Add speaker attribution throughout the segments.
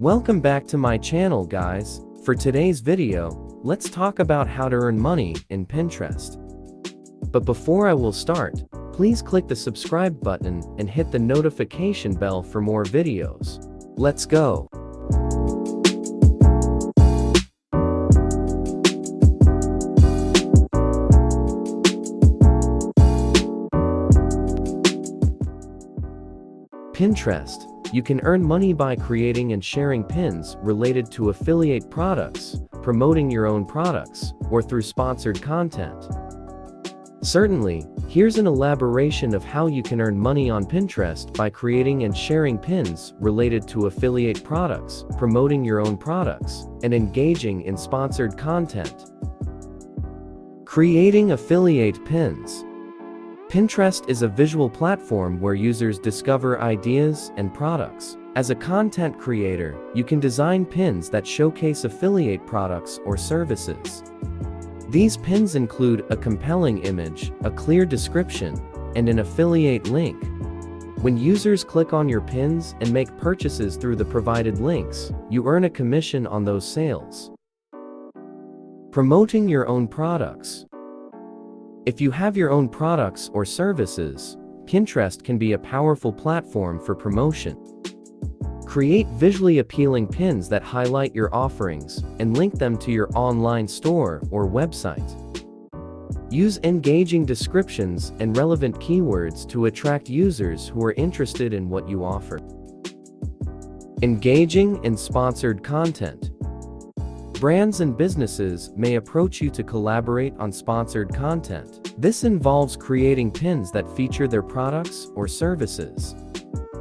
Speaker 1: Welcome back to my channel, guys. For today's video, let's talk about how to earn money in Pinterest. But before I will start, please click the subscribe button and hit the notification bell for more videos. Let's go. Pinterest. You can earn money by creating and sharing pins related to affiliate products, promoting your own products, or through sponsored content. Certainly, here's an elaboration of how you can earn money on Pinterest by creating and sharing pins related to affiliate products, promoting your own products, and engaging in sponsored content. Creating affiliate pins. Pinterest is a visual platform where users discover ideas and products. As a content creator, you can design pins that showcase affiliate products or services. These pins include a compelling image, a clear description, and an affiliate link. When users click on your pins and make purchases through the provided links, you earn a commission on those sales. Promoting your own products. If you have your own products or services, Pinterest can be a powerful platform for promotion. Create visually appealing pins that highlight your offerings and link them to your online store or website. Use engaging descriptions and relevant keywords to attract users who are interested in what you offer. Engaging in sponsored content. Brands and businesses may approach you to collaborate on sponsored content. This involves creating pins that feature their products or services.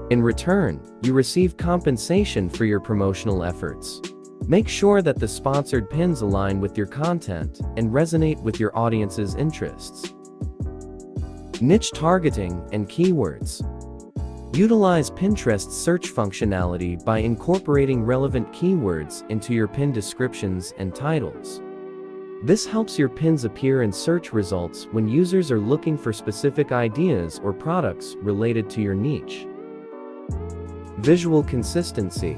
Speaker 1: In return, you receive compensation for your promotional efforts. Make sure that the sponsored pins align with your content and resonate with your audience's interests. Niche targeting and keywords. Utilize Pinterest's search functionality by incorporating relevant keywords into your pin descriptions and titles. This helps your pins appear in search results when users are looking for specific ideas or products related to your niche. Visual consistency.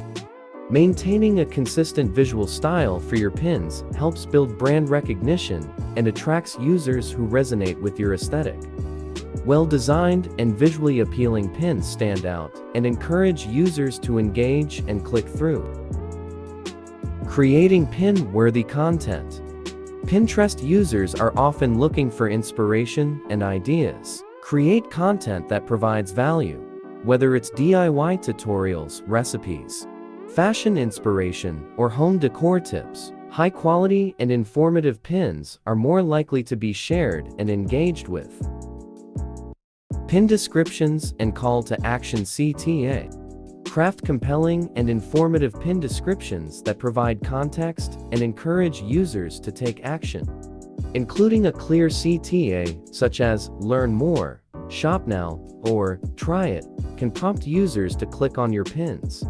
Speaker 1: Maintaining a consistent visual style for your pins helps build brand recognition and attracts users who resonate with your aesthetic. Well-designed and visually appealing pins stand out and encourage users to engage and click through. Creating pin-worthy content. Pinterest users are often looking for inspiration and ideas. Create content that provides value, whether it's DIY tutorials, recipes, fashion inspiration, or home decor tips. High-quality and informative pins are more likely to be shared and engaged with. Pin descriptions and call to action CTA. Craft compelling and informative pin descriptions that provide context and encourage users to take action. Including a clear CTA, such as "Learn more," "Shop now," or "Try it," can prompt users to click on your pins.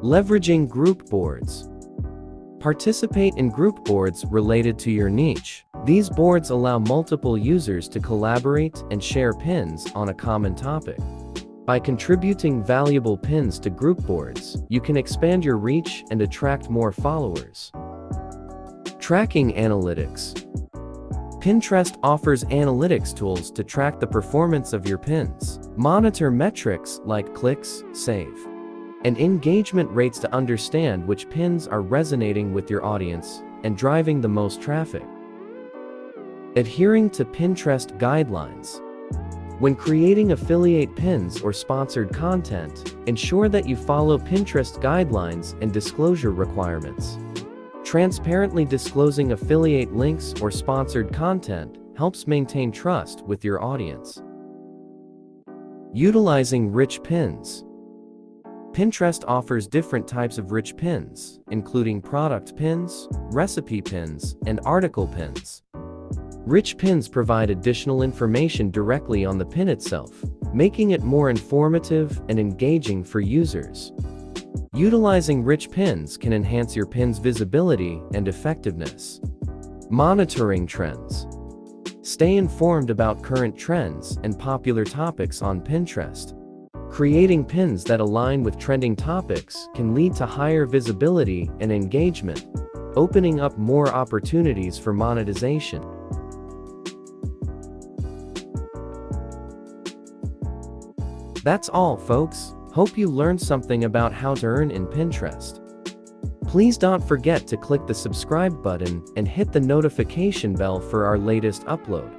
Speaker 1: Leveraging group boards. Participate in group boards related to your niche. These boards allow multiple users to collaborate and share pins on a common topic. By contributing valuable pins to group boards, you can expand your reach and attract more followers. Tracking analytics. Pinterest offers analytics tools to track the performance of your pins. Monitor metrics like clicks, save, and engagement rates to understand which pins are resonating with your audience and driving the most traffic. Adhering to Pinterest guidelines. When creating affiliate pins or sponsored content, ensure that you follow Pinterest guidelines and disclosure requirements. Transparently disclosing affiliate links or sponsored content helps maintain trust with your audience. Utilizing rich pins. Pinterest offers different types of rich pins, including product pins, recipe pins, and article pins. Rich pins provide additional information directly on the pin itself, making it more informative and engaging for users. Utilizing rich pins can enhance your pin's visibility and effectiveness. Monitoring trends. Stay informed about current trends and popular topics on Pinterest. Creating pins that align with trending topics can lead to higher visibility and engagement, opening up more opportunities for monetization. That's all, folks. Hope you learned something about how to earn in Pinterest. Please don't forget to click the subscribe button and hit the notification bell for our latest upload.